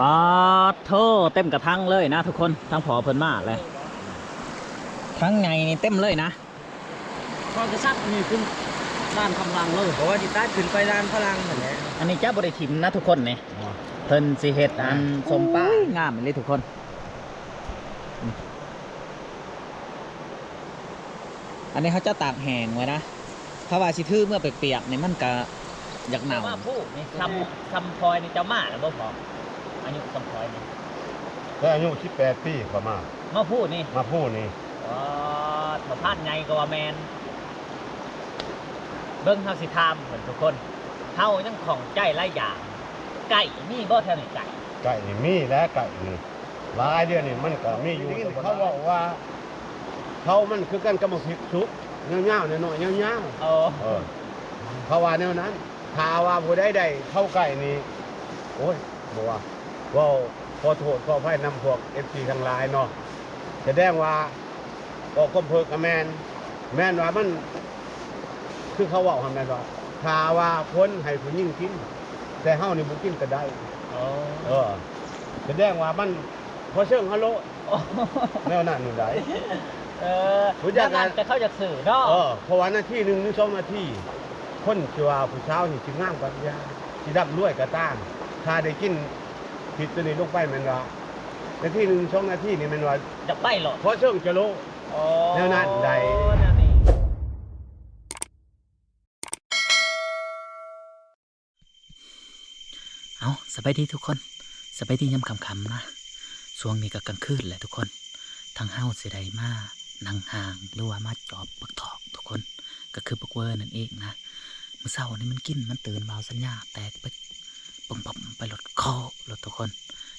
ปาโทเต็มกระทั่งเลยนะทุกคนทั้งผอเพิ่นมาเลยทั้งไงนี่เต็มเลยนะพอกระซับนี่ขึ้นด้านกำลังเลยเพราะว่าจิตาขึ้นไปด้านพลังเหมือนนี้อันนี้เจ้าบริถิมนะทุกคนนี่เพิ่นสิเฮ็ดอันสมป้างามเลยทุกคนอันนี้เขาจะตากแห้งไว้นะถ้าว่าสิทื่อเมื่อเปียกๆนี่มันก็อยากหนาวพูดนี่ทำพลอยนี่เจ้ามาหรือบ่พออายุทำพลอยนี่ก็อายุ18 ปีประมาณมาพูดนี่อ๋อถ้าพลาดไงก็ว่าแมนเบิ้งเฮาสิทามเหมือนทุกคนเฮายังของใจหลายอย่างไก่มีบ่แถวนี้ไก่นี่มีและไก่นี่หลายเดือนนี่มันก็มีอยู่เขาบอกว่าเขามันคือกันกับพริกชุบเงี้ยวๆหน่อยๆเงี้ยวๆเขาว่าแนวนั้นถ้าว่าผู้ใดเข้าไก่นี่โอ้ยบอกว่าขอโทษขออภัยนำพวก FC ทั้งหลายเนาะแสดงว่าก็คมเพิกกับแมนว่ามันคือเขาบอกทำแมนว่าถ้าว่าคนให้ผู้หญิงกินแต่เฮานี่บ่กินก็ได้แสดงว่ามันพอเชิงฮัลโหลแนวนั้นนู่นได้ผู้จัดการจะเข้าจากสื่อเนาะเพราะว่านาที1 ถึง 2 นาทีคนที่ว่าผู้สาวนี่สิงามกว่ายาสิร่ำรวยก็ตามถ้าได้กินผิดตัวนี้ลงไปแม่นว่านาที1 ถึง 2 นาทีนี่แม่นว่าจะไปหรอพอเชิงจะโลแนวนั้นได้เอาสบายดีทุกคนสบายดียามค่ำๆนะช่วงนี้ก็กลางคืนแหละทุกคนทางเฮาสิได้มานั่งห่างหรือว่ามาจอบปักถอกทุกคนก็คือปักเวอร์นั่นเองนะเมื่อเช้านี้มันกินมันตื่นเบาสัญญาแตกไปปุ่มๆไปหลดคอหลดทุกคน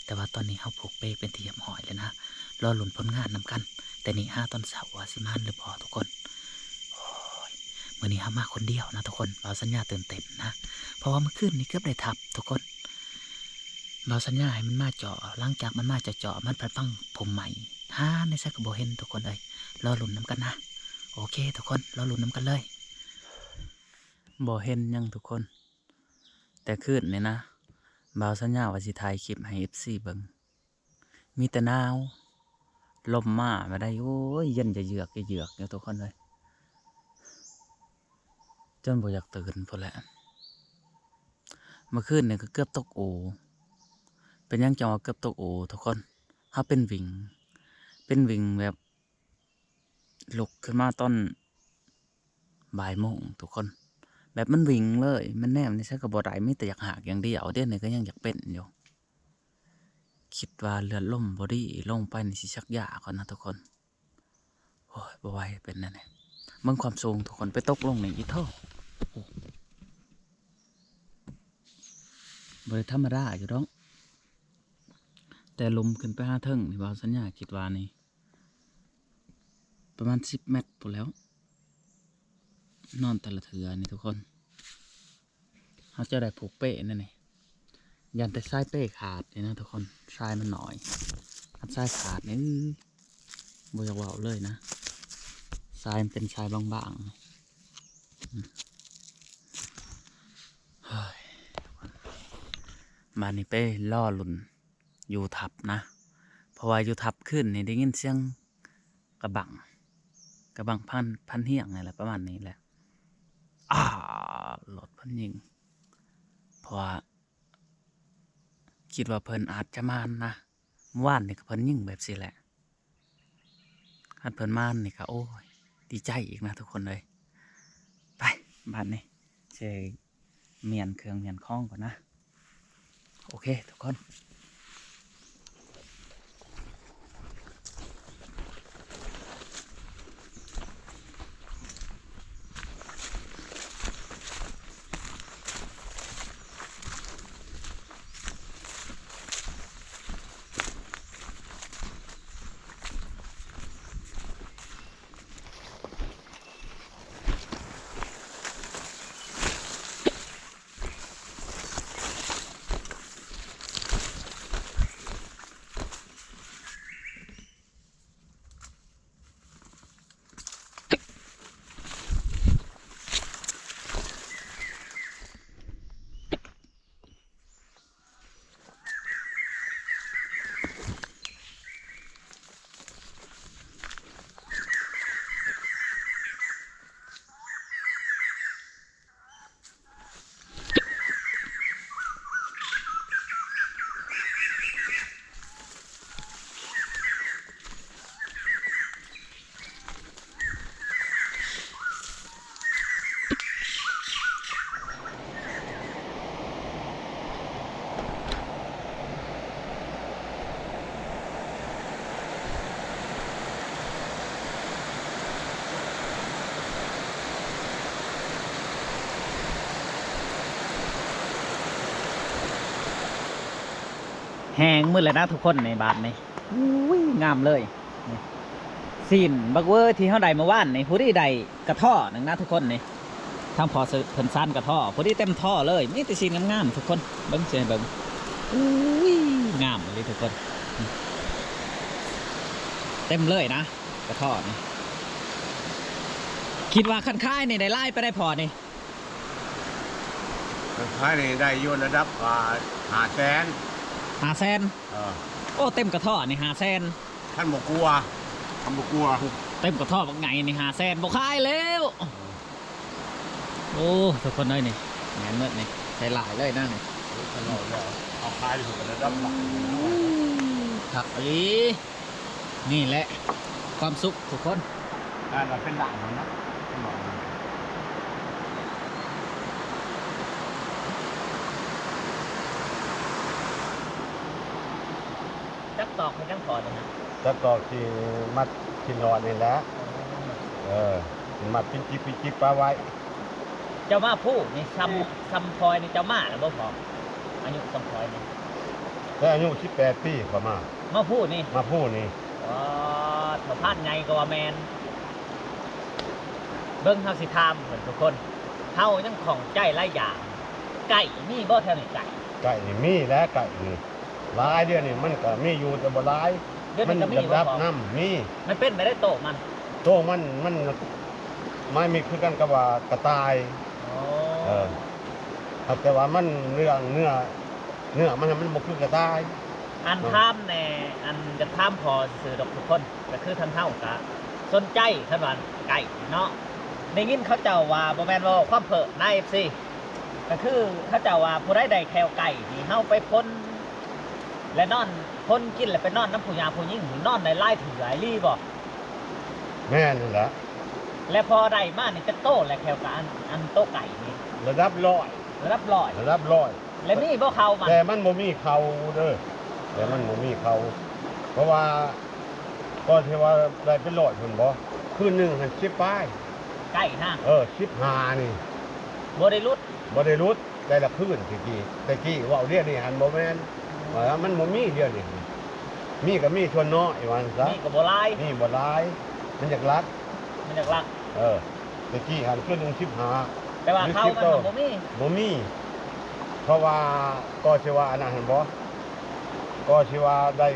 แต่ว่าตอนนี้เฮาผูกเป้เป็นที่เรียบร้อยเลยนะรอหลุนผลงานนำกันแต่นี่5 ตอนเสาร์ว่าสิมานหรือพอทุกคนมื้อนี้เฮามาคนเดียวนะทุกคนเบาสัญญาตื่นเต้นนะเพราะว่าเมื่อคืนนี้เกือบได้ทับทุกคนเราสัญญาให้มันมาเจาะหลังจากมันมาเจาะมันพัดฟังผมใหม่ในแซกโบเห็นทุกคนเลยรอหลุนน้ำกันนะโอเคทุกคนรอหลุนน้ำกันเลยโบเห็นยังทุกคนแต่คืนเนี่ยนะบ่าวสัญญาว่าสิถ่ายคลิปให้ FC เบิ่งมีแต่หนาวลมมาไม่ได้โอ้ยเย็นจะเยือกอยู่ทุกคนเลยจนบ่อยากตื่นพอแล้วเมื่อคืนเนี่ยก็เกือบตกอูเป็นยังจังว่าเกือบตกอูทุกคนเขาเป็นวิ่งแบบลุกขึ้นมาตอนบ่ายโมงทุกคนแบบมันวิ่งเลยมันแนมนี่ใช่กับบอดายไม่แต่อยากหักอย่างเดียวเดี๋ยวนี้ก็ยังอยากเป็นอยู่คิดว่าเลือดล่มบอดี้ลงไปในสิชักยาก่อนนะทุกคนโอ้ยบ่ไหวเป็นนั่นแหละเมื่อความสูงทุกคนไปตกลงในอีท่อบริธรรมดาอยู่ร้องแต่ลมขึ้นไป5 เทิงนี่บ่าวสัญญาคิดว่านี่ประมาณ10 เมตรพอแล้วนอนแต่ละเถื่อนี่ทุกคนเขาจะได้ผูกเป้นั่นนี่ยันแต่สายเป้ขาดนี่นะทุกคนสายมันหน่อยถ้าสายขาดนี่บ่อยากว่าเลยนะสายมันเป็นสายบางๆมานี่เป้ล่อหลุนอยู่ทับนะเพราะว่าอยู่ทับขึ้นนี่ได้ยินเสียงกระบังพันเฮียงอะไรประมาณนี้แหละหลดพันยิงเพราะว่าคิดว่าเพิ่นอาจจะมานนะว่านนี่ก็เพิ่นยิงแบบสิแหละถ้าเพิ่นมานนี่ก็โอ้ยดีใจอีกนะทุกคนเลยไปบ้านนี้เชเมียนเครื่องเมียนคล้องก่อนนะโอเคทุกคน แหงมืดเลยนะทุกคนในบาทนี่อุ้ยงามเลยนี่ซีนบักเวอร์ที่เฮาได้เมื่อวานนี่ผู้ที่ได้กระท่อหนึงนะทุกคนนี่ทางพอซื้อเพิ่นซันกระท่อผู้ที่เต็มท่อเลยมีแต่ซีนงามๆทุกคนเบิ่งสิให้เบิ่งอุ้ยงามเลยทุกคนเต็มเลยนะกระท่อนี่คิดว่าคันค่ายนี่ได้ไล่ไปได้พอนี่ ท้ายนี่ได้อยนระดับ500,000 500,000โอ้เต็มกระท่อนี่500,000 ท่านบอกกลัวทำบอกกลัว เต็มกระท่อบักไงนี่500,000บ่ขายแล้วโอ้ทุกคนเลยนี่แม่นเมื่อนี่ใส่หลายเลยนะนี่ เอาคายอยู่ระดับหลัก ครับอีนี่แหละความสุขทุกคน เราเป็นด่านมันนะ จักตอกให้จังพอเลยนะ แล้วก็ที่มัดที่นอนนี่แหละมัดปิ้งจิ๊บปลาไว้ เจ้ามาผู้นี่ซ้ำพลอยนี่เจ้ามาแล้วบ่พออายุซ้ำพลอยนี่ แล้วอายุ18 ปีประมาณ มาผู้นี่ มาพูดนี่ อ๋อแถวพานไงก็ว่าแมนเบิ่งเฮาสิถามเหมือนทุกคนเฮายังของใจหลายอย่างไก่มีบ่แถวนี้ไก่ ไก่นี่มีแล้วไก่นี่หลายเดือนนี่มันก็มีอยู่แต่บ่หลาย เดี๋ยว มั นี้ก็มี ระ บ่ ดับ พอ น้ำมี มันเป็นไปได้โตมัน โตมันไม่มีคือกันกับว่ากระต่าย อ๋อ ครับแต่ว่ามันเนื้อมันบ่คือกระต่าย อันถามแน่อันจะถามพอสื่อดอกทุกคนก็คือท่านเท่ากะสนใจท่านว่าไก่เนาะได้ยินเขาเจ้าว่าบ่แม่นว่าความเผอใน FC ก็คือเขาเจ้าว่าผู้ใดได้แควไก่ที่เฮาไปพ้นและนอนพ้นกินแล้วไปนอนน้ำผู้ยาผู้ยิ่งนอนในไร่ถือหลายรี่บ่ แม่นั่นแหละ และพอได้มานี่จะโตและแควกะอันโตไก่นี่ ระดับร้อย รับร้อย ระดับร้อย และมีบ่เข้ามัน แต่มันบ่มีเขาเด้อแต่มันบ่มีเขาเพราะว่าก็ที่ว่าได้เป็นร้อยพุ่นบ่คืนหนึงหัน10ป้าย ไก่นะ 15นี่ บ่ได้รุด บ่ได้รุดได้ละคืนตะกี้ว่าเอาเรียกนี่หันบ่แม่นว่ามันบ่มีเดียวนี่มีก็มีชวนน้อยว่าซะ นี่ก็บ่หลาย นี่บ่หลายมันอยากรัก มันจักลัก ตะกี้หันคืนหนึง15 แต่ว่าเข้ามันก็บ่มี บ่มีเพราะว่าก็สิว่าอันนั้นหั่นบ่ก็สิว่าได้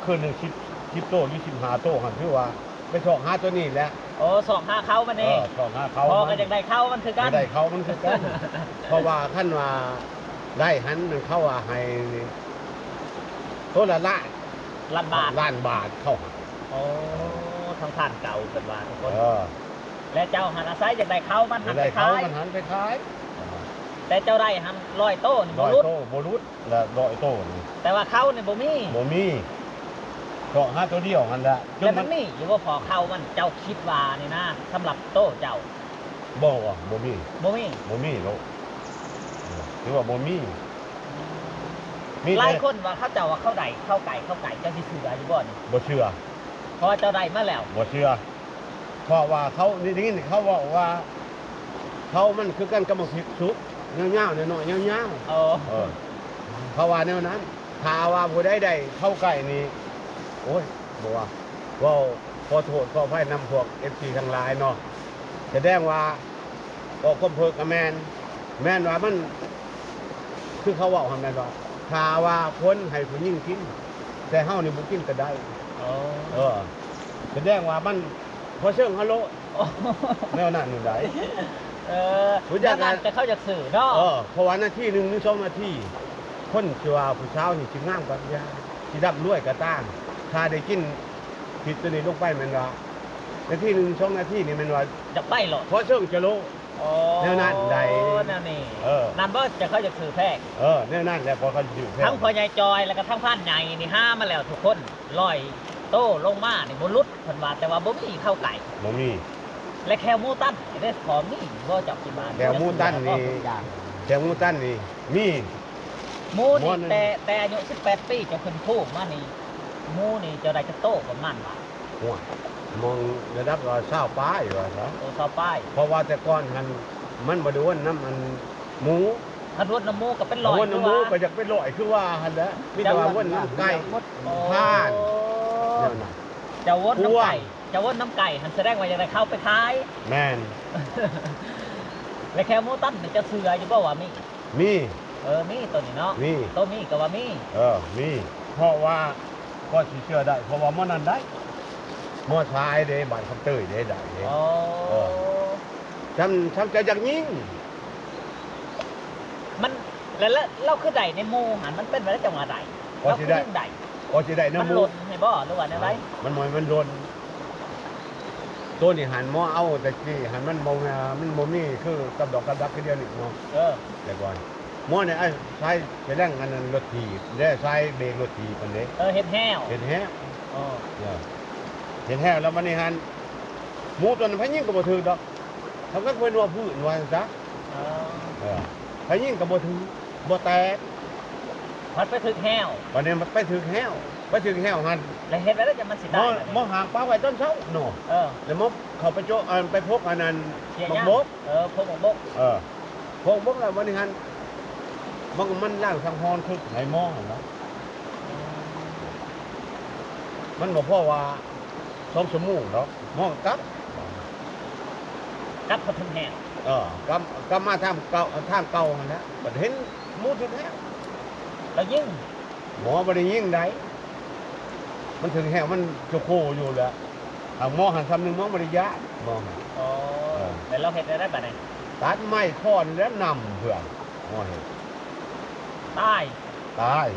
คืนหนึง10โตหรือ15โตหั่นคือว่าไปชอกหาตัวนี้แหละ โอ้สองหาเข้ามันเอง ชอกหาเขา พอก็ยังได้เข้ามันคือกัน ได้เขามันคือกัน เพราะว่าคันว่าได้หันมันเข้าว่าให้ตัวละล้าน ล้านบาท ล้านบาทเข้าหา โอ้ทางผ่านเก่าเป็นว่าทุกคน เออ และเจ้าหันอาศัยยังได้เข้ามันหัน ได้ ไป เขา ขาย มันหันไปขาย แต่เจ้าได้หันร้อยโต้นี่ ร้ บ่ อย รุด โตบ่รุดและ100โตนี่ แต่ว่าเข้านี่บ่มี บ่มีชอกหาตัวเดียวหั่นแหละจ แต่ น มั มัน น มีอยู่ว่าพอเข้ามันเจ้าคิดว่านี่นะสำหรับโต้เจ้า บ่ว่าบ่มี บ่มี บ่มีโลกถือว่าบ่มีมี หลาย แต่ คนว่าเขาเจ้าว่าเข้าไก่เจ้าสิซื้อได้อยู่บ่นี่ บ่เชื่อ เพราะว่าเจ้าได้มาแล้ว บ่เชื่อเพราะว่าเขานี่เขาบอกว่าเขามันคือกันกับมักพริกสุกยาวๆน้อยๆยาว โอ้ ๆเพราะว่าแนวนั้นถ้าว่าผู้ใดได้เข้าใกล้นี่โอ้ยบ่ว่าขอโทษขออภัยนำพวก FC ทั้งหลายเนาะแสดงว่าก็ความเพิกกับแม่นว่ามันคือเขาเว้าหั่นแม่นว่าถ้าว่าคนให้ผู้หญิงกินแต่เฮานี่บ่กินก็ได้ โอ้ แสดงว่ามันพอเชิงฮัลโหล โอ้ แนวนั้นนี่ได้ รู้จักกัน แต่เขาจะสื่อเนาะ เพราะว่านาทีหนึ่งหรือ2นาทีคนที่ว่าผู้สาวนี่สิงามกว่ายาสิร่ำรวยก็ตามถ้าได้กินผิดตัวนี้ลงไปแม่นว่านาทีหนึ่ง2นาทีนี่แม่นว่า จะไปหรอ พอเชิงจะโล โอ้ แนวนั้นใด แนวนี้ นั่ นบ่จะเขาจะสื่อแพร่ แนวนั้นแหละพอเขาอยู่แท้ ทั้งพ่อใหญ่จอยแล้วก็ทั้งพันใหญ่นี่ห้ามาแล้วทุกคนลอยโต้ลงมานี่บ่ลุดเพิ่นว่าแต่ว่าบ่มีเข้าไก่ บ่มี และแค่หมูตันได้ของนี่บ่จับกินมา แถวหมูตันนี่แถวหมูตันนี่มี หมู หมู นี่ นี่ แต่อายุ18ปีจะขึ้นผู้มานี่หมูนี่จะได้จะโตประมาณว่า หัวมองระดับว่าเศร้าป้ายว่าซะ โตซอป้าย เพราะว่าแต่ก่อนมันบ่ได้อ้วนน้ำมันหมู อ ถ้าวนน้ำมูกก็เป็นลอย วนน้ำมูกก็จะเป็นลอยคือว่าหั่นแหละมีแต่ว่าวนน้ำไก่ผ่านนั่นน่ะ จะวน กลัว น้ำไก่จะวนน้ำไก่หันแสดงว่าจะได้เข้าไปขาย แม่น และแคลมูตันนี่จะเสืออยู่บ่ว่ามี มี มีตัวนี้เนาะ มี ตัวมีก็ว่ามี มีเพราะว่าก็สิเชื่อได้เพราะว่ามันนั้นได้มอชายเด้บ้านคำเตยเด้ได้เด้ อ๋อ เออ ทำใจอย่างยิ่ง มันแล้วเราคือใดในหมู่หันมันเป็นไปได้จังหวะใด ก็ เรา สิ คือ ได้ เรื่องใด ก็สิได้ มัน น้ำมู หล่ ก นให้บ่หรือว่าในไร มันโดนตัวนี้หันหม้อเอาแต่กี้หันมันบ่มามันบ่มีคือกับดอกกับดักคือเดียวนี่เนาะ แต่ก่อนหม้อเนี่ยไอ้ใช้ไปแรงอันนั้นรถถีบได้ใช้เบรกรถถีบมันเด้ เห็ดแห้ว เห็นแฮะ อ๋อ เห็นแฮะแล้วมันนี่หันหมูตัวนั้นพะยิ่งก็บ่ถือดอกทำกันเพิ่นว่าพื้นว่าซะพะยิ่งก็บ่ถือบ่แตก พัดไปถึงแห้ว วันนี้มันไปถึงแฮวไปถึงแฮวหัน แล้วเห็ดไปแล้วจะมันสิ ห ได้ ม้อห่างปลาไว้ต้นเช้าเนาะ แล้วมกเขาไปโจะไปพกอันนั้น เขีย บัก ย่าง บก พวกหมกบก พกบกแล้ววันนี้ฮันมันล่างทางฮอนคือไหนหม้อเนาะมันบอกพ่อว่า2 ชั่วโมงเนาะหม้อกลับ กัดพอถึงแห้ว กลับมาทางเก่าหั่นนะบัดเห็นหมูถึงแฮว แล้วยิ่ง หมอบ่ได้ยิงได้มันถึงแฮวมันโจโคอยู่แล้วหม้อหันซ้ำหนึงหม้อบ่ได้ยะหม้อหัน แล้วเราเห็ดได้แบบไหน ตัดไม้ค้อนแล้วนำเพื่อนหม้อเห็ด ตาย ตาย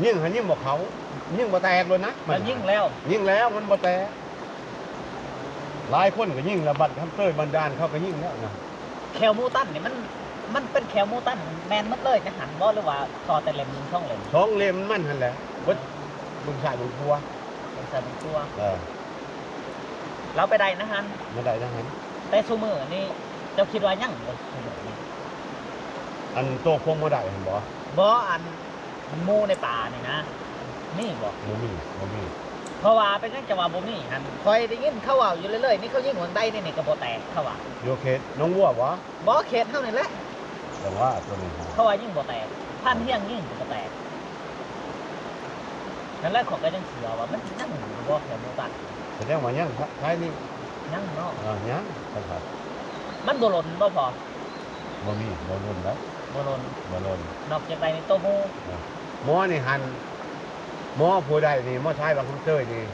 ยิ่งหันยิ่งบอกเขายิ่งบ่แตกเลยนะ แล้วยิ่งแล้ว ยิ่งแล้วมันบ่แตกหลายคนก็ยิ่งระบัดคำเต้ยบันดาลเขาก็ยิ่งแล้วนะ แคลมูตันนี่มันเป็นแคลมูตันแมนมัดเลยนะหันบ่หรือว่าคอแต่เล็มนึงช่องเล็ม สองเล่มมันหันแหละเบิดมึงชายมึงครัว เป็นสันเป็นตัว อ เราไปได้นะฮัน มาได้นะฮะ แต่ซูมือนี่เจ้าคิดว่ายังบ่ซูมือนี่ อันโตคงบ่ได้เห็นบ่ บ่อันหมูในป่านี่นะนี่บ่ บ่มี เพราะว่าเป็นจังจังหวะบ่มีหันคอยได้ยินเขาเว้าอยู่เรื่อยๆนี่เขายิงหวังใดนี่ก็บ่แตกเขาว่า โยเขตน้องวัวบ่ บ่เขตเท่านั้นแหละ แต่ว่าตัวนี้ฮะ เขาว่ายิงบ่แตกท่านเฮียงยิงก็บ่แตกนั่นแหละเของก็ยังเชื่อว่ามันยังอยู่บ่แคลมูตัน แสดงว่ายังท้ายนี่ ยังเนาะ ยังครับ มันบ่หล่นบ่พอ บ่มีบ่ล้นแล้ว บ่หล่น บ่ล้น นอกจากใดในโตวหมู หมอนี่หันหมอผู้ใดนี่หมอชายบางคำเต้ยนี่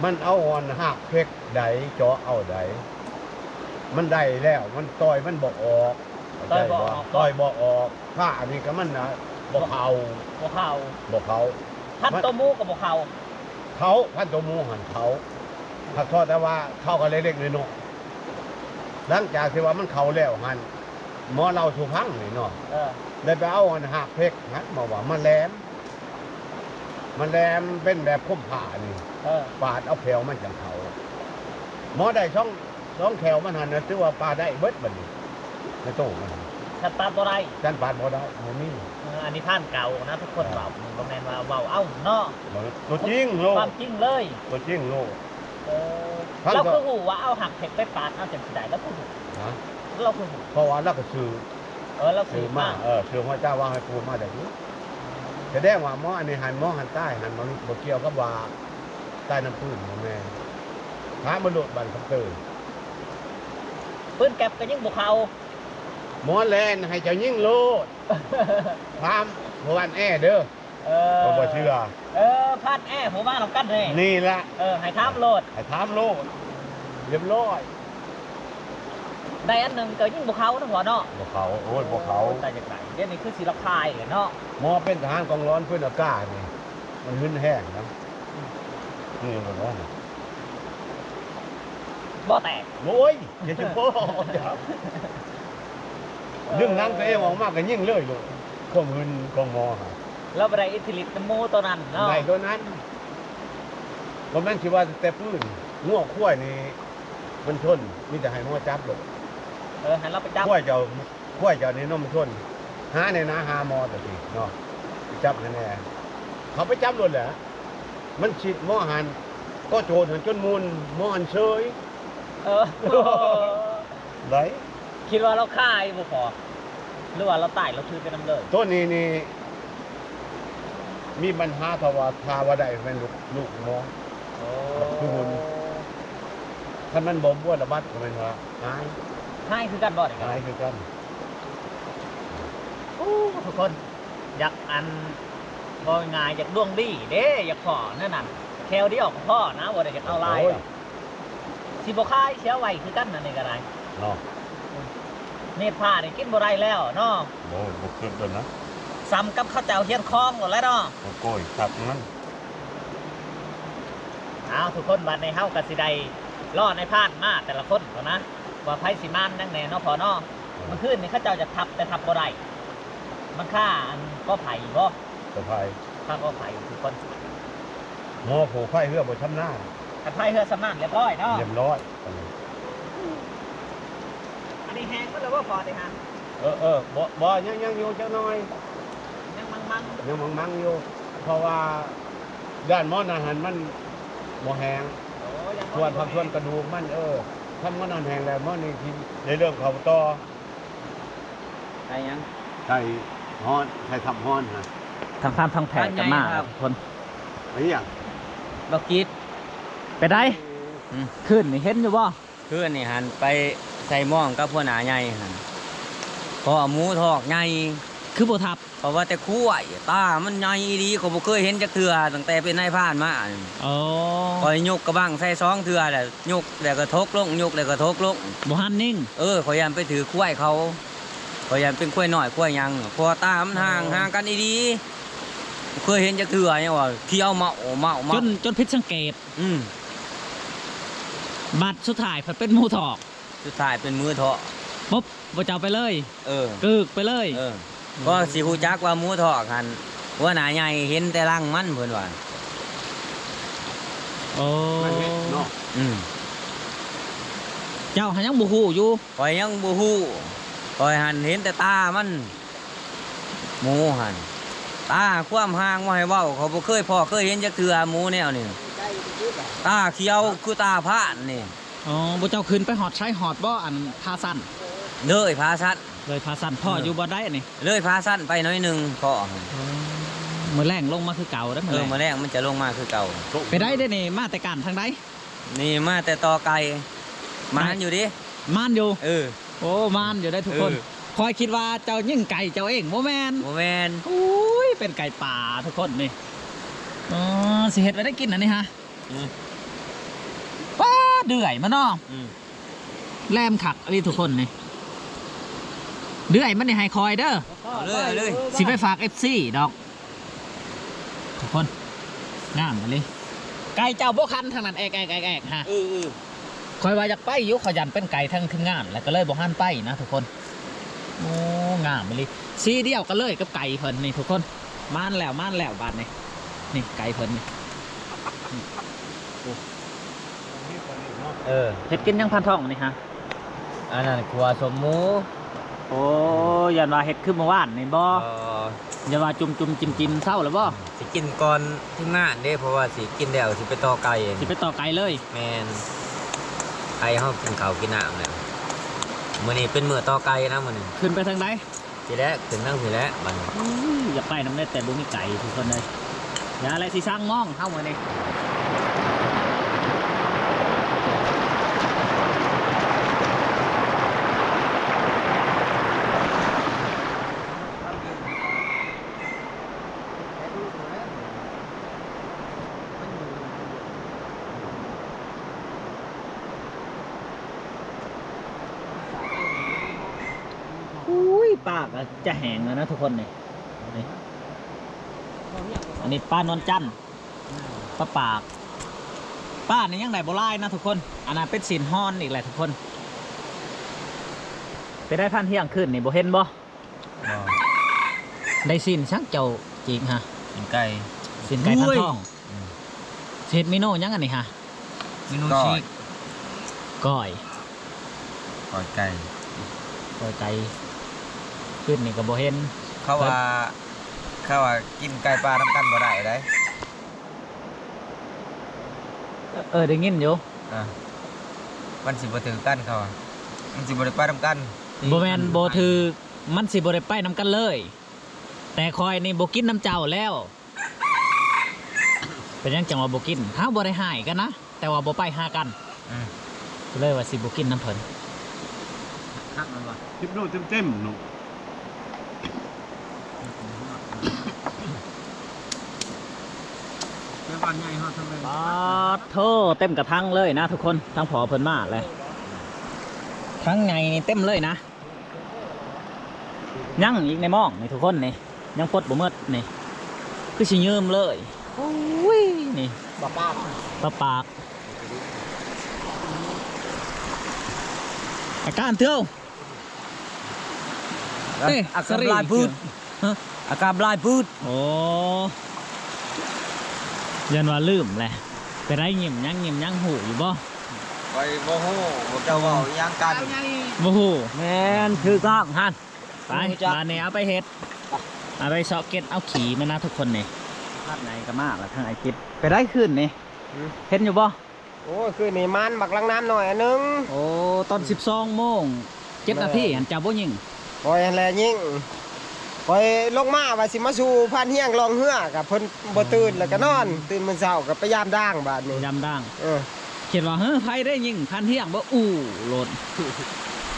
มันเอาอ่อนหักเพกใดเจาะเอาใดมันได้แล้วมันต่อยมันบอกออกเข้าใจต่อยบอกออกผ้าอันนี้ก็มันนะบอกเขา บ่เข้า บอกเขา ท่านโตวหมูก็บ่เข้า เขาพันตัวหมูหันเขาถ้าทอดแต่ว่าเข้ากันเล็กๆน้อยๆหลังจากที่ว่ามันเขาแล้วหันหมอเราสุพังนี่เนาะ ได้ไปเอาอันหักเพกหันมาว่ามันแหลมเป็นแบบคมผ่านี่ปาดเอาแผวมันจังเขาหมอได้ช่องแถวมันหันนะถือว่าปาดได้เบิดบัดนี้ในโต๊ะมัน ถ้าปาดบ่ได้ จันปาดบ่ได้บ่มี อันนี้ท่านเก่านะทุกคนเว้าบ่แม่นว่าเว้าเอ้าเนาะ บ่ตัวจริงโล ความจริงเลย ตัวจริงโล เราคือหูว่าเอาหักเผ็ดไปปาดเอาจังสิได้แล้วคือหู ฮะ เราคือหู เพราะว่าเราก็ซื้อ เราคื ซื้ อ อ มา มาซื้อพระเจ้าว่าให้ปูมาได้นี้แสดงว่าหมออันนี้หันหมอหันใต้หันมันบ่เกี่ยวกับว่าใต้น้ำพื้นบ่แม่นถามมันโลดบันคำเตย ปืนแก็บก็ยังบ่เข้า หมอแลนให้เจ้ายิ่งโลดพามพวันแอเด้อบ่เชื่อ พาดแอผมว่านํกันแน่ นี่ละ ให้ถามโลด ให้ถามโลดเรียบร้อย ได้อันหนึงก็ยังบ่เข้าทั้งหัวเนาะ บ่เขาโอ้ยบ่เขา แต่จังไดเดี๋ยวนี้คือสิราคายเนาะ หมอเป็นทหารกองร้อนพื้นอากาศนี่มันหึนแห้งนะนี่บ่ร้อน บ่แตก โอ้ยอย่าจะบ่เรื่องนั้นตัวเองออกมาก็ยิ่งเลยลูกความหึนของหมอฮะ เราบ่ได้อิทธิฤทธิ์น้ำหมูตัวนั้นเนาะ ในตัวนั้นบ่แม่นสิว่าแต่ปืนงัวควายนี่มันชนมีแต่ให้หมอจับลูก ให้เราไปจับ ขั้วเจ้านี่น้มชนหาในนาหาหมอแต่สิเนาะไปจับแน่ๆเขาไปจับรถแหละมันฉีดหมอหันก็โจรหันจนมุนหมอหันเฉย ไหน คิดว่าเราคายบ่พอ หรือว่าเราตายเราถือไปน้ำเลย ต้นนี้นี่มีปัญหาทว่าทาว่าได้เป็นลูกหมอ โอ้ คือบุญ ถ้ามันบ่บ้วนระบัดก็เป็นว่าหาย ให้คือกันบ่ได้ หายคือกัน โอ้ทุกคนอยากอันบ่ง่ายอยากดวงดีเด้อยากขอนั่นน่ะแควเดียวของพ่อนะบ่ได้อยากเอาลาย โอ้ย สิบ่คายเสียไว้คือกันนั่นนี่ก็ได้ เนาะ เนตรผ้านี่กินบ่ได้แล้วเนาะ บ่เกิดด้วยนะ ซ้ำกับข้าวเจ้าเฮียนคลองหมดแล้วเนาะ โก้ยครับมัน เอาทุกคนบัดในเฮาก็สิได้รอดในพานมาแต่ละคนก่อนนะว่าไผสิมานนั่งแน่เนาะพอเนาะมันขึ้นนี่เขาเจ้าจะทับแต่ทับบ่ได้มันค่าอันก็ไผ่บ่ สะพาย ค่าก็ไผ่ทุกคน หมอผูกไฟเพื่อบ่ช้ำหน้า กันไผ่เฮือสำนักเรียบร้อยเนาะ เรียบร้อย อันนี้แห้งก็เลยว่าพอได้ฮะ บ่ยังอยู่จักหน่อย ยังมัง ยังมังอยู่ เพราะว่าด้านหมอนอาหารมันบ่แห้ง ๆโอ้ยัง ส่วนผักส่วนกระดูกมันถ้ามันนอนแห้งแล้วมันนี่ที่ในเรื่องเขาต่อ ไอ้ยัง ใช่ฮ้อนใช่ทำฮ้อนฮะ ทางข้ามทางแผกกันมากทุกคน ไอ้หยัง บ่กิด ไปได้ขึ้นนี่เห็นอยู่บ่ เพื่อนนี่หันไปใส่หม้องกับหัวหน้าใหญ่หันพอหมูทอกใหญ่ คือบ่ทับ เพราะว่าแต่คู่ไอ้ตามันใหญ่ดีเขาบ่เคยเห็นจักเทื่อตั้งแต่เป็นนายพรานมา อ๋อ คอยยกกระบังใส่2เทื่อแหละยกแล้วก็ทกลงยกแล้วก็ทกลง บ่หันนิ่ง ขอยยันไปถือคุ้ยเขาขอยยันเป็นคุ้ยหน่อยคุ้ยยังพอตามันห่างกันดีๆเคยเห็นจักเทื่อเนี่ยว่าเที่ยวเมา จนผิดสังเกต บัตรสุดท้ายเพิ่นเป็นหมูถอก สุดท้ายเป็นมือเถาะ ปุ๊บบ่เจ้าไปเลย กึกไปเลย ก็สิฮู้จักว่าหมูเถาะกันว่าหน้าใหญ่เห็นแต่รังมันเพิ่นว่า โอ้ มันเฮ็ดเนาะ เจ้าหันยังบ่ฮู้อยู่ ข่อยยังบ่ฮู้ข่อยหันเห็นแต่ตามันหมูหันตาความห่างบ่ให้เว้าเขาบ่เคยพอเคยเห็นจักเทื่อหมูแนวนี้ตาเขียวคือตาพร่านนี่ อ๋อบ่เจ้าขึ้นไปหอดใช้หอดบ่อันพาสั้น เลยพาสัตว์ เลยพาสั้นพ่ออยู่บ่ได้นี่ เลยพาสั้นไปหน้อยหนึงพอ มื้อแรงลงมาคือเก่าเด้อมื้อแรง มาแรกมันจะลงมาคือเก่า ไปได้เด้อนี่มาแต่การทางใด นี่มาแต่ตอไก่มันอยู่ดิ มานอยู่ เ โอ้มานอยู่ได้ทุกคน เออ คอยคิดว่าเจ้ายิ่งไก่เจ้าเองบ่แม่น โมแมน อุ้ยเป็นไก่ป่าทุกคนนี่อ๋อสิเฮ็ดไว้ได้กินอันนี้ฮะป้าเดือยมาเนาะแลมขักอันนี้ทุกคนนี่เดือยมันนี่ให้คอยเด้อ เอาเลย สิไปฝาก FC ดอกทุกคนงามมาเลยไก่เจ้าบ่คันทางนั้นแอกฮะคอยว่าอยากไปอยู่ขยันเป็นไก่ทั้งทีมงานแล้วก็เลยบ่หันไปนะทุกคนโอ้งามมาเลยสีเดียวกันเลยกับไก่เพิ่นนี่ทุกคนม่านแล้วบาดนี่นี่ไก่เพิ่นนี่เฮ็ดกินยังพันทองนี่ฮะ อันนั้นครัวสมหมู โอ้ยันว่าเฮ็ดคือเมื่อวานนี่บ่อย่าว่าจุ่มจิ้มเศร้าแล้วบ่ สิกินก่อนที่งานเด้เพราะว่าสิกินแล้วสิไปต่อไก่ สิไปต่อไก่เลย แมนไก่เฮากินข้าวกินน้ำแล้วมื้อนี้เป็นมื้อต่อไก่นะมื้อนี้ ขึ้นไปทางใด สิแล้วขึ้นทางสิแล้วบัดนี้ อยากไปน้ำได้แต่บ่มีไก่ทุกคนเลยอย่าอะไรสิสร้างมองเข้ามานี่อุ้ยปากอะจะแห้งแล้วนะทุกคนนี่นี่อันนี้ป้านวลจันทร์ป้าปากป้านี่ยังได้บ่ลายนะทุกคนอันนั้นเป็นสินฮ้อนอีกแหละทุกคนไปได้พันเที่ยงคืนนี่บ่เห็นบ่ได้สินช่างเจ้าจริงฮะ กินไก่ สินไก่พันทองเศษมิโน่ยังอันนี้ฮะ เมนูชีก ก้อย ก่อยไก่ ก้อยไก่ขึ้นนี่ก็บ่เห็น เขาว่ากินไก่ปลาน้ำกันบ่ได้ได้ ได้ยินอยู่ มันสิบ่ถึงกันเขามันสิบ่ได้ปลาน้ำกัน บ่แม่นบ่ถือ มันสิบ่ได้ไปน้ำกันเลย แต่คอยนี่บ่กินน้ำเจ้าแล้ว เป็นยังจังว่าบ่กินเฮาบ่ได้หายกันนะแต่ว่าบ่ไปหากันเลยว่าสิบ่กินน้ำเพิ่นคักมันว่า ทิปโดเต็มๆหนู บ้านใหญ่ฮอดทำไม ปาดโทเต็มกระทังเลยนะทุกคนทั้งผอเพิ่นมาเลยทั้งไงนี่เต็มเลยนะยังอีกในหม้องนี่ทุกคนนี่ยังพดบ่หมดนี่คือสิยืมเลยโอ้ยนี่ปากปากอาการเที่ยว อาการลายพืชอาการลายพืช โอ้ยันว่าลืมแหละไปได้ยิ้มยังหูอยู่บ่ ไปบ่ฮู้บ่เจ้าเว้าอีหยังกัน บ่หู แม่นถือกล้องหั่น ไปบ้านนี้เอาไปเฮ็ดเอาไปเซาะเก็ตเอาขี่มานะทุกคนนี่ภาพไหนก็มากแล้วทางไอ้กิ๊บไปได้ขึ้นนี่เห็นอยู่บ่ โอ้ยคือนี่มันบักลังน้ำหน่อยอันนึง โอ้ตอน12 โมง 7 นาทีอันเจ้าบ่ยิง ปล่อยแหละยิ่งปล่อยลงมาว่าสิมาสู่พันเฮียงลองเหือกับเพิ่นบ่ตื่นแล้วก็นอน ตื่นมื้อเช้าก็ไปยามด่างบาดนี้ ยำดัง เออ เขียนว่าเฮ้อไผได้ยิงพันเที่ยงบ่อู้โหลด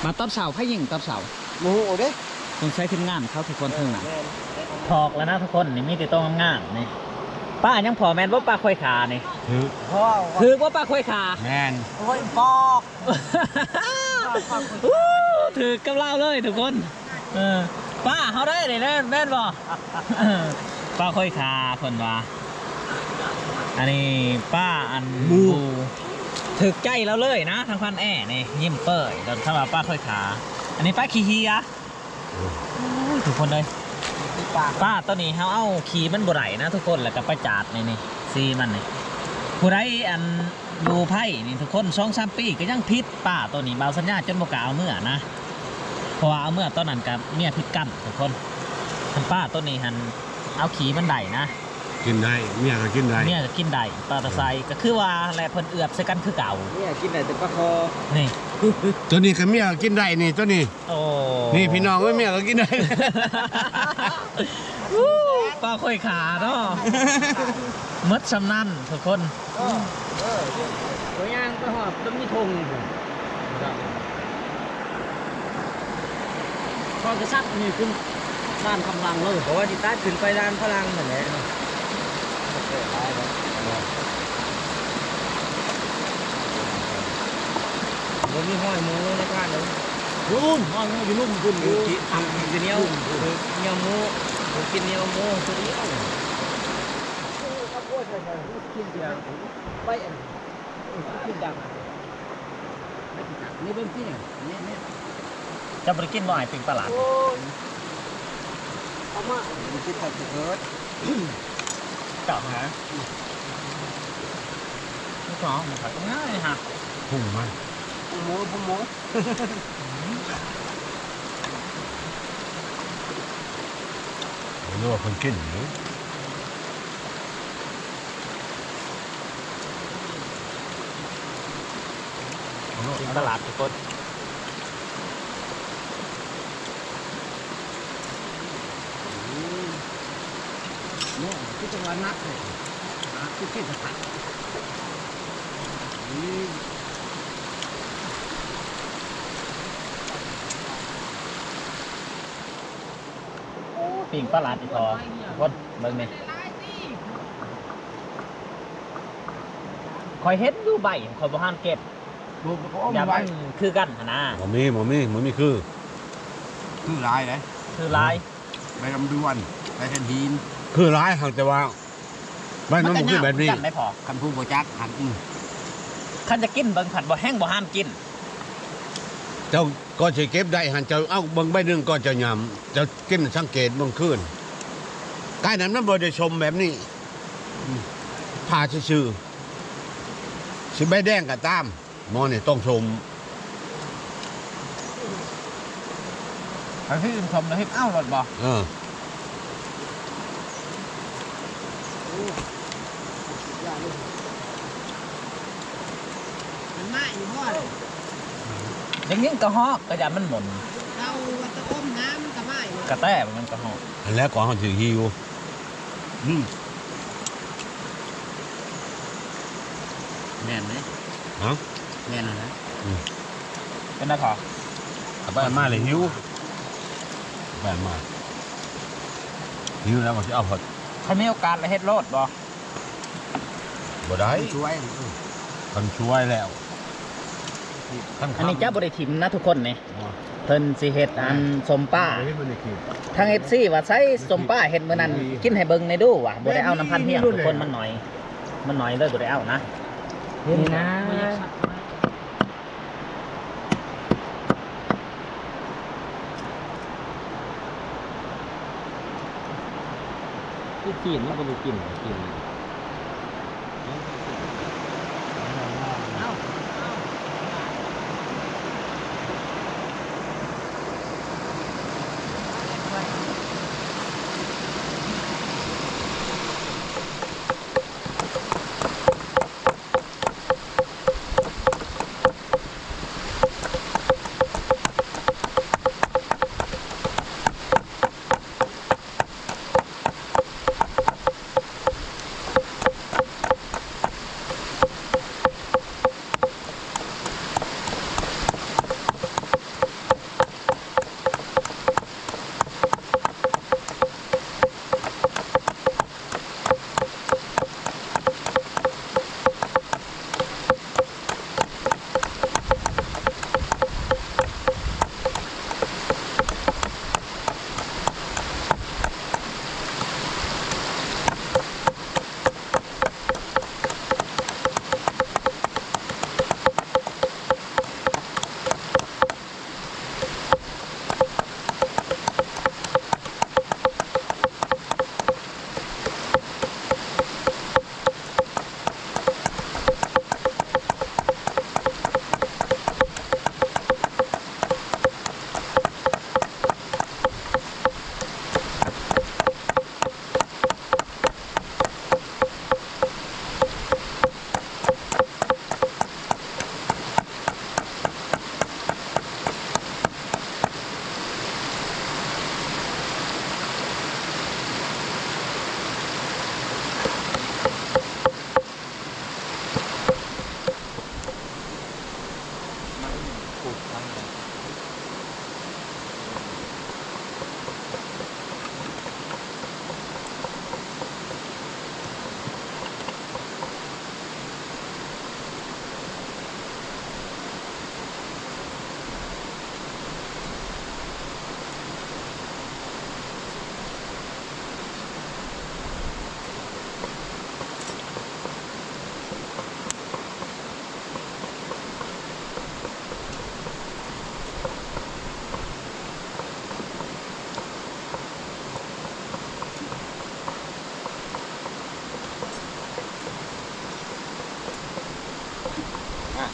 มาตอนเช้าไผยิงตอนเช้า หมูเด้ ต้องใช้ทีมงานเขาทุกคนทั้งนั้นถอกแล้วนะทุกคนนี่มีแต่ต้องงามๆนี่ป้ายังพอแม่นบ่ป้าค่อยขานี่ ถือ พ่อ ถือว่าป้าค่อยขา แมน โอ้ยปอก ถือกับเราเลยทุกคนป้าเขาได้เลยนะแม่นบ่ป้าค่อยขาคนว่าอันนี้ป้าอันบูถึกใจเราเลยนะทางพันแอ่นี่ยิ้มเปิดโดนเข้ามาป้าค่อยขาอันนี้ป้าขี้เฮียทุกคนเลยป้าตัวนี้เขาเอาขี่มันบ่ไหลนะทุกคนแล้วก็ไปจาดนี่ซีมันนี่ผู้ใดอันดูไพ่นี่ทุกคน2-3 ปีก็ยังพิษป้าตัวนี้เบาสัญญาจนบ่กล้าเอาเมื่อนะเพราะว่าเอาเมื่อตอนนั้นกับเมียพิษกันทุกคนทันป้าตัวนี้หันเอาขี่มันได้นะ กินได้เมียก็กินได้ เมียก็กินได้ปลาตะไซก็คือว่าแหละเพิ่นเอือบใส่กันคือเก่า เนี่ยกินได้แต่ปลาคอ นี่ ตัวนี้ก็เมียก็กินได้นี่ตัวนี้ โอ้ นี่พี่น้องเอ้ยเมียก็กินได้ ปลาค่อยขาเนาะมดสำนันทุกคน ตัวย่างก็หอบต้องมีธงนี่ พอกระซับนี่ขึ้นด้านกำลังเลย เพราะว่าจิตาขึ้นไปด้านพลังนั่นแหละบ่มีห้อยหมูในบ้านเลย รุ่นห้องอยู่ลุ่มคุณ อยู่ที่ทำอยู่เนี้ยเนี้ยหมูกินเนี้ยหมูตัวเดียวไปกินดังนี่เป็นที่เนี่ยเนี่ย จะไปกินบ่อยปิงตลาด เอามามันคิดแบบเกิด เจาะหาไม่ขอมันขายง่ายฮะ พุ่งมัน หมูหมู รู้ว่าคนกินอยู่ ปิงตลาดทุกคน เนี่ยที่จังหวัดนักเลยที่เทศบาล ปิงตลาดอีกพอทุกคนเบิ่งนี่คอยเฮ็ดดูใบคอยบ่ห้ามเก็บ ลูกเขา อย่ามันคือกันหั่นนะ หมมีคือลายเลย คือลาย ใบลำดวนใบแทนทีนคือลายหักแต่ว่าใบนั้นมันคือแบบนี้ กันไม่พอ คันผู้บ่จักหัน คันจะกินเบิ่งผัดบ่แห้งบ่ห้ามกิน เจ้าก็จะเก็บได้หันเจ้าเอาเบิ่งใบหนึ่งก็จะยำเจ้ากินสังเกตเบิ่งขึ้นกายนั้นมันบ่ได้ชมแบบนี้ผ่าชื่อสิใบแดงก็ตามหมอนี่ต้องชม อันที่ชมนะเฮ็ดอ้าวหลอดบ่ มันมาอยู่พ่อเลย อย่างนี้ก็ฮอกก็อย่ามันหมุน เราตะอมน้ำกับ กระแต้มันกระหอบ อันแรกก่อนเขาถือฮิว แม่นไหม ฮะ แม่นนะ เป็นได้ขอ ไปมาเลยฮิวไปมาฮิวแล้วก็จะเอาพอ ใครมีโอกาสแล้วเฮ็ดโลดบ่ บ่ได้ ช่วย คนช่วยแล้ว อันนี้เจ้าบ่ได้ถิ่มนะทุกคนนี่เพิ่นสิเฮ็ดอันสมป้าทาง FC ว่าใช้สมป้าเฮ็ดมื้อนั้นกินให้เบิ่งในดูว่ะบ่ได้เอาน้ำพันเฮียงทุกคนมันหน่อยเลยบ่ได้เอานะนี่นะที่กินมันบ่ได้กิน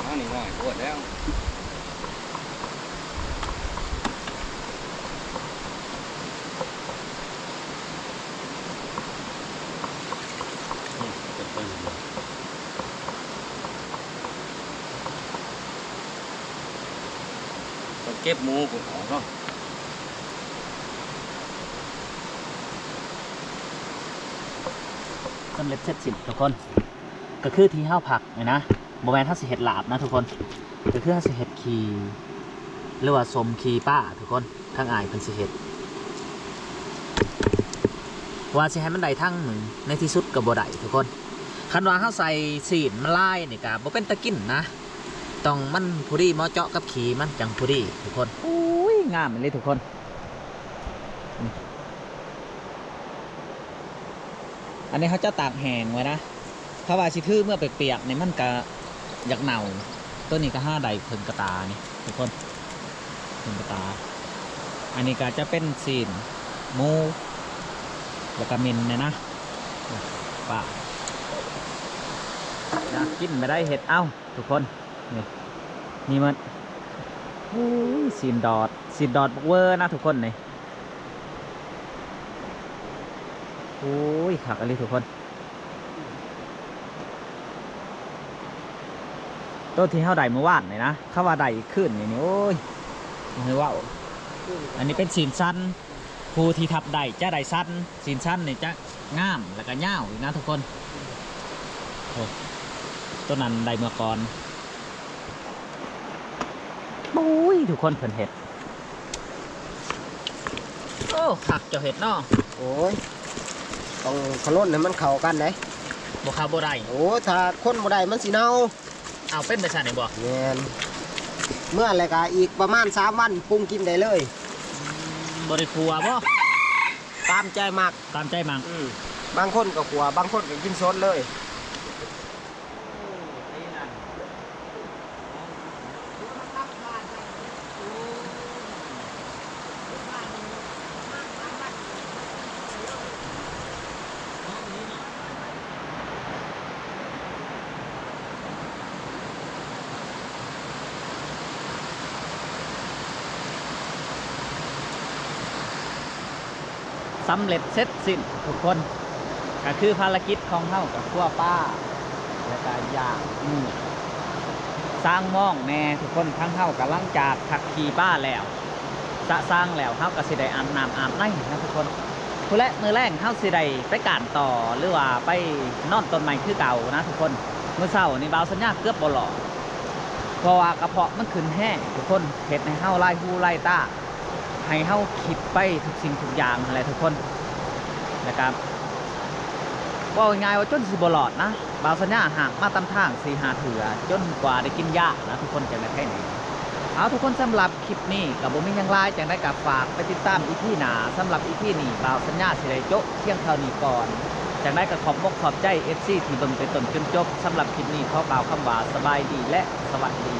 น้องนี่ง่อยปวดแล้วต้องเก็บหมูกูออกเนาะ สำเร็จเสร็จสิ้นทุกคนก็คือที่ห้าวผักนี่นะบ่แม่นถ้าสิเฮ็ดลาบนะทุกคนก็คือถ้าสิเฮ็ดคีหรือว่าสมคีป้าทุกคนทางอายเพิ่นสิเฮ็ดว่าสิให้มันได้ทั้งหนึ่งในที่สุดก็บ่ได้ทุกคนคันว่าเฮาใส่สีนมันลายนี่ก็บ่เป็นตะกินนะต้องมันพอดีเหมาะเจาะกับขีมันจังพอดีทุกคนอุ้ยงามเลยทุกคนอันนี้เขาจะตากแห้งไว้นะถ้าว่าสิทื่อเมื่อเปียกๆเนี่ยมันก็อยากเน่าตัวนี้ก็5ใดเพิ่งกระตานี่ทุกคนเพิ่งกระตาอันนี้ก็จะเป็นซีนหมูแล้วก็มินเนี่ยนะป่าอยากกินไม่ได้เห็ดเอ้าทุกคนนี่มันซีนดอดบักเวอร์นะทุกคนนี่โอ้ยขักอะไรทุกคนตัวที่เขาได้เมื่อวานนี่นะเขาว่าได้ขึ้นนี่โอ้ยเฮ้ยว้าวอันนี้เป็นซีนสั้น ภูที่ทับได้จะได้สั้นสินสั้นนี่จะงามแล้วก็ยาวอีกนะทุกคนโอ้ต้นนั้นได้เมื่อก่อนปุ้ยทุกคนเพิ่นเห็ดโอ้ขักเจ้าเห็ดเนาะ โอ้ยต้องขลุ่นให้มันเข้ากันได้ บ่ข้าวบ่ได้ โอ้ถ้าคนบ่ได้มันสิเน่า เอาเป็นไปซะได้บ่ แม่นเมื่อไรก็อีกประมาณ3วันปรุงกินได้เลย บ่ได้ครัวบ่ ตามใจมัก ตามใจมัง บางคนก็ขัวบางคนก็กินสดเลย สำเร็จเสร็จสิ้นทุกคนก็คือภารกิจของเฮากับคั่วป้าแล้วก็ย่างสร้างหม่องแน่ทุกคนทั้งเฮากำลังจากทักขีป้าแล้วสร้างแล้วเฮาก็สิได้อาบน้ำอาบในนะทุกคนผู้และมือแรกเฮาสิได้ไปการต่อหรือว่าไปนอนต้นไม้คือเก่านะทุกคนมื้อเช้านี่บ่าวสัญญาเกือบบ่หลอดเพราะว่ากระเพาะมันขึ้นแห้งทุกคนเฮ็ดให้เฮาไล่หูไล่ตาให้เฮาคิดไปทุกสิ่งทุกอย่างอะไรทุกคนนะครับว่าง่ายว่าจนสิบหลอดนะบาวสัญญาห่างมาตามทาง4-5 เถื่อจนกว่าได้กินยานะทุกคนจะได้แค่ไหนเอาทุกคนสำหรับคลิปนี้กับผมมียังไลน์จังได้กับฝากไปติดตามอีพีหนาสำหรับอีพีนี้บาวสัญญาสิได้โจ๊ะเที่ยงเท่านี้ก่อนจังได้กับขอบใจ FC ที่เบิ่งไปต้นจนจบสำหรับคลิปนี้ขอกล่าวคำว่าสบายดีและสวัสดี